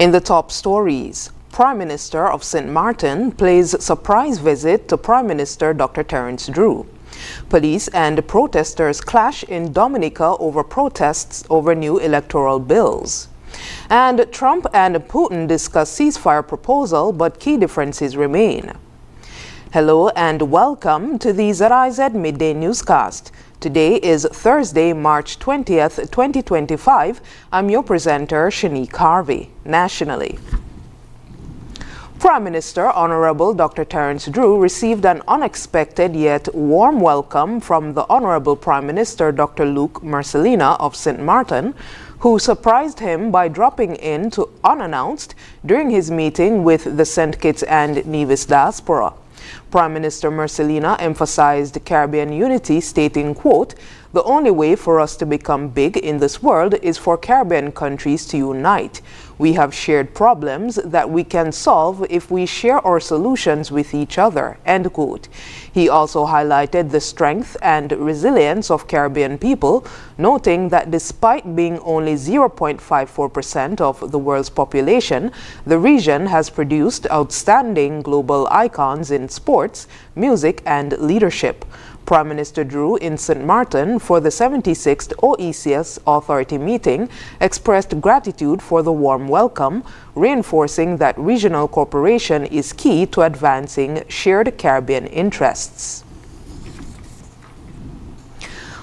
In the top stories, Prime Minister of St. Maarten pays surprise visit to Prime Minister Dr. Terence Drew. Police and protesters clash in Dominica over protests over new electoral bills. And Trump and Putin discuss ceasefire proposal, but key differences remain. Hello and welcome to the ZIZ Midday Newscast. Today is Thursday, March 20th, 2025. I'm your presenter, Shanique Harvey. Nationally, Prime Minister Honorable Dr. Terence Drew received an unexpected yet warm welcome from the Honorable Prime Minister Dr. Luc Marcelina of St. Maarten, who surprised him by dropping in unannounced during his meeting with the St. Kitts and Nevis diaspora. Prime Minister Marcelina emphasized Caribbean unity, stating, quote, "The only way for us to become big in this world is for Caribbean countries to unite. We have shared problems that we can solve if we share our solutions with each other," end quote. He also highlighted the strength and resilience of Caribbean people, noting that despite being only 0.54% of the world's population, the region has produced outstanding global icons in sports, music, and leadership. Prime Minister Drew in St. Maarten for the 76th OECS Authority meeting expressed gratitude for the warm welcome, reinforcing that regional cooperation is key to advancing shared Caribbean interests.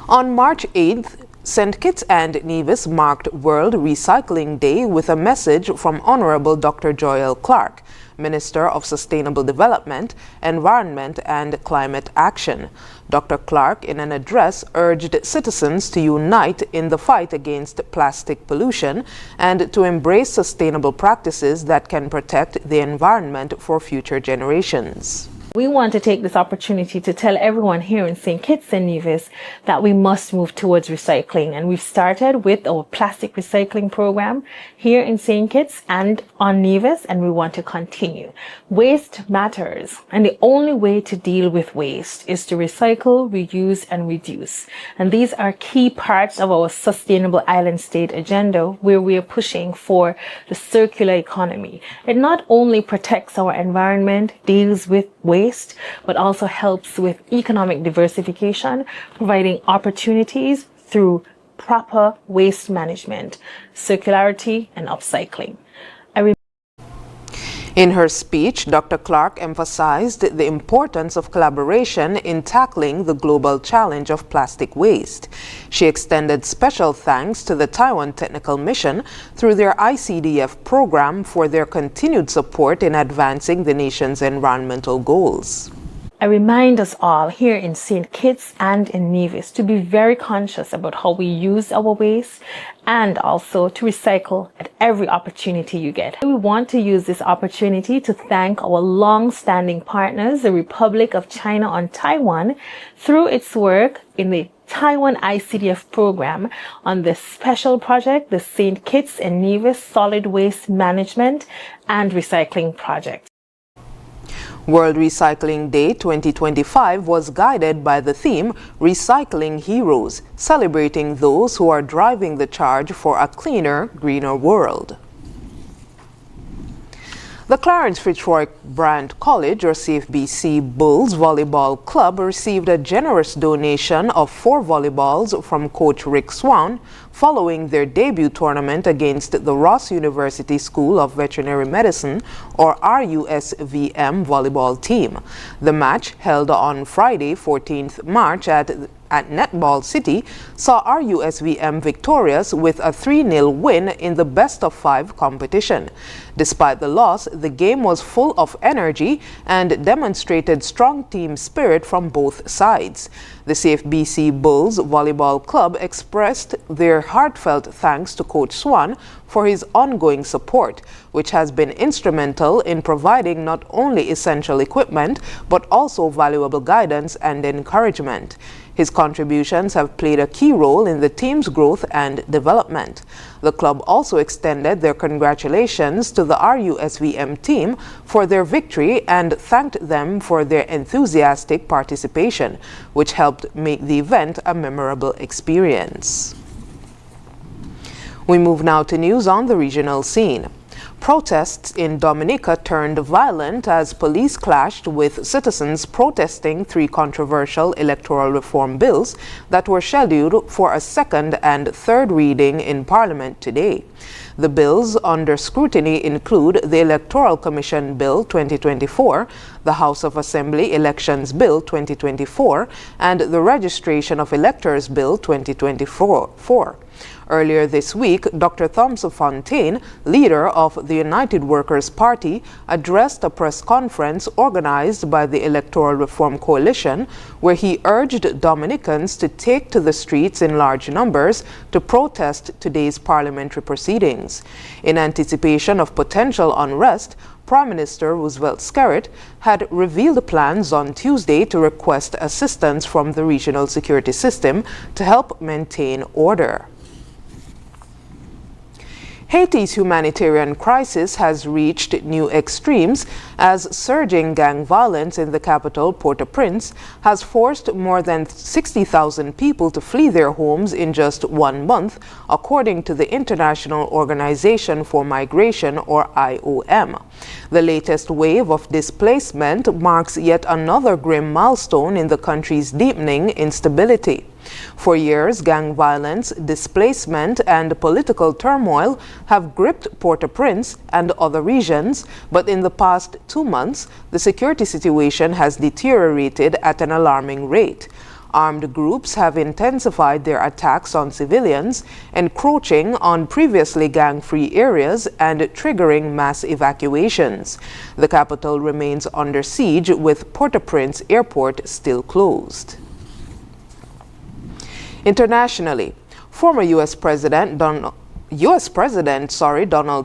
On March 8th, St. Kitts and Nevis marked World Recycling Day with a message from Honorable Dr. Joel Clark, Minister of Sustainable Development, Environment and Climate Action. Dr. Clark, in an address, urged citizens to unite in the fight against plastic pollution and to embrace sustainable practices that can protect the environment for future generations. We want to take this opportunity to tell everyone here in St. Kitts and Nevis that we must move towards recycling. And we've started with our plastic recycling program here in St. Kitts and on Nevis, and we want to continue. Waste matters, and the only way to deal with waste is to recycle, reuse, and reduce. And these are key parts of our Sustainable Island State agenda, where we are pushing for the circular economy. It not only protects our environment, deals with waste, but also helps with economic diversification, providing opportunities through proper waste management, circularity, and upcycling. In her speech, Dr. Clark emphasized the importance of collaboration in tackling the global challenge of plastic waste. She extended special thanks to the Taiwan Technical Mission through their ICDF program for their continued support in advancing the nation's environmental goals. I remind us all here in St. Kitts and in Nevis to be very conscious about how we use our waste and also to recycle at every opportunity you get. We want to use this opportunity to thank our long-standing partners, the Republic of China on Taiwan, through its work in the Taiwan ICDF program on this special project, the St. Kitts and Nevis Solid Waste Management and Recycling Project. World Recycling Day 2025 was guided by the theme Recycling Heroes, celebrating those who are driving the charge for a cleaner, greener world. The Clarence Fitzroy Brand College, or CFBC Bulls Volleyball Club, received a generous donation of 4 volleyballs from Coach Rick Swan following their debut tournament against the Ross University School of Veterinary Medicine, or RUSVM volleyball team. The match, held on Friday, 14th March at Netball City, saw RUSVM victorious with a 3-0 win in the best-of-5 competition. Despite the loss, the game was full of energy and demonstrated strong team spirit from both sides. The CFBC Bulls Volleyball Club expressed their heartfelt thanks to Coach Swan for his ongoing support, which has been instrumental in providing not only essential equipment, but also valuable guidance and encouragement. His contributions have played a key role in the team's growth and development. The club also extended their congratulations to the RUSVM team for their victory and thanked them for their enthusiastic participation, which helped make the event a memorable experience. We move now to news on the regional scene. Protests in Dominica turned violent as police clashed with citizens protesting 3 controversial electoral reform bills that were scheduled for a second and third reading in Parliament today. The bills under scrutiny include the Electoral Commission Bill 2024, the House of Assembly Elections Bill 2024, and the Registration of Electors Bill 2024. Earlier this week, Dr. Thompson Fontaine, leader of the United Workers' Party, addressed a press conference organized by the Electoral Reform Coalition, where he urged Dominicans to take to the streets in large numbers to protest today's parliamentary proceedings. In anticipation of potential unrest, Prime Minister Roosevelt Skerrit had revealed plans on Tuesday to request assistance from the regional security system to help maintain order. Haiti's humanitarian crisis has reached new extremes as surging gang violence in the capital, Port-au-Prince, has forced more than 60,000 people to flee their homes in just 1 month, according to the International Organization for Migration, or IOM. The latest wave of displacement marks yet another grim milestone in the country's deepening instability. For years, gang violence, displacement, and political turmoil have gripped Port-au-Prince and other regions, but in the past 2 months, the security situation has deteriorated at an alarming rate. Armed groups have intensified their attacks on civilians, encroaching on previously gang-free areas and triggering mass evacuations. The capital remains under siege, with Port-au-Prince airport still closed. Internationally, former U.S. President Donald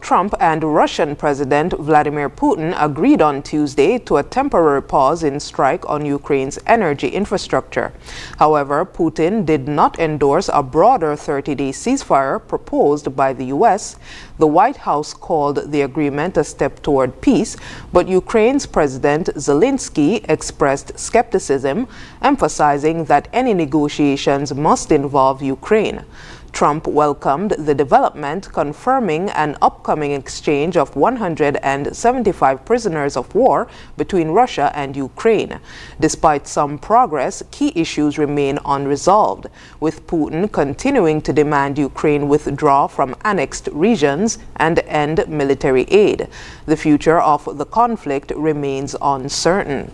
Trump and Russian President Vladimir Putin agreed on Tuesday to a temporary pause in strike on Ukraine's energy infrastructure. However, Putin did not endorse a broader 30-day ceasefire proposed by the U.S. The White House called the agreement a step toward peace, but Ukraine's President Zelensky expressed skepticism, emphasizing that any negotiations must involve Ukraine. Trump welcomed the development, confirming an upcoming exchange of 175 prisoners of war between Russia and Ukraine. Despite some progress, key issues remain unresolved, with Putin continuing to demand Ukraine withdraw from annexed regions and end military aid. The future of the conflict remains uncertain.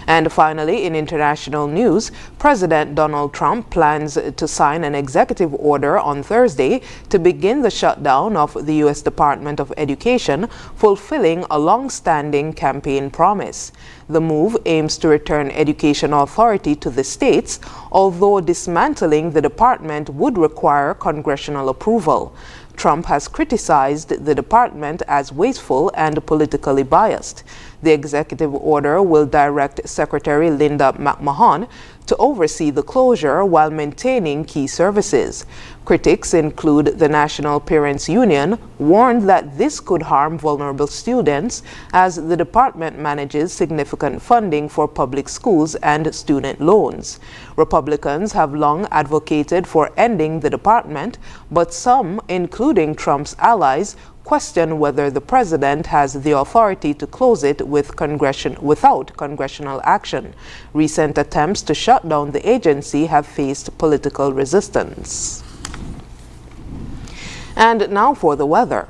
And finally, in international news, President Donald Trump plans to sign an executive order on Thursday to begin the shutdown of the U.S. Department of Education, fulfilling a long-standing campaign promise. The move aims to return education authority to the states, although dismantling the department would require congressional approval. Trump has criticized the department as wasteful and politically biased. The executive order will direct Secretary Linda McMahon to oversee the closure while maintaining key services. Critics include the National Parents Union warned that this could harm vulnerable students as the department manages significant funding for public schools and student loans. Republicans have long advocated for ending the department, but some, including Trump's allies, question whether the president has the authority to close it without congressional action. Recent attempts to shut down the agency have faced political resistance. And now for the weather.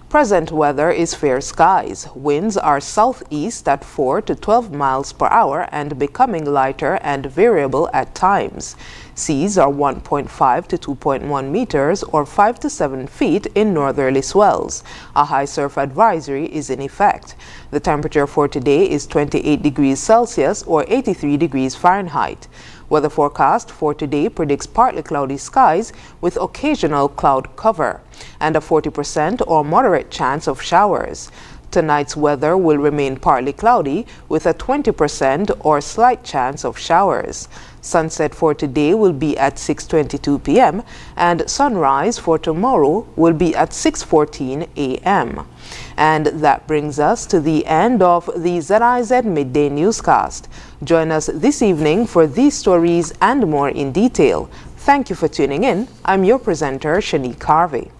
Present weather is fair skies. Winds are southeast at 4 to 12 miles per hour and becoming lighter and variable at times. Seas are 1.5 to 2.1 meters or 5 to 7 feet in northerly swells. A high surf advisory is in effect. The temperature for today is 28 degrees Celsius or 83 degrees Fahrenheit. Weather forecast for today predicts partly cloudy skies with occasional cloud cover and a 40% or moderate chance of showers. Tonight's weather will remain partly cloudy with a 20% or slight chance of showers. Sunset for today will be at 6:22 p.m. and sunrise for tomorrow will be at 6:14 a.m. And that brings us to the end of the ZIZ Midday Newscast. Join us this evening for these stories and more in detail. Thank you for tuning in. I'm your presenter, Shanique Harvey.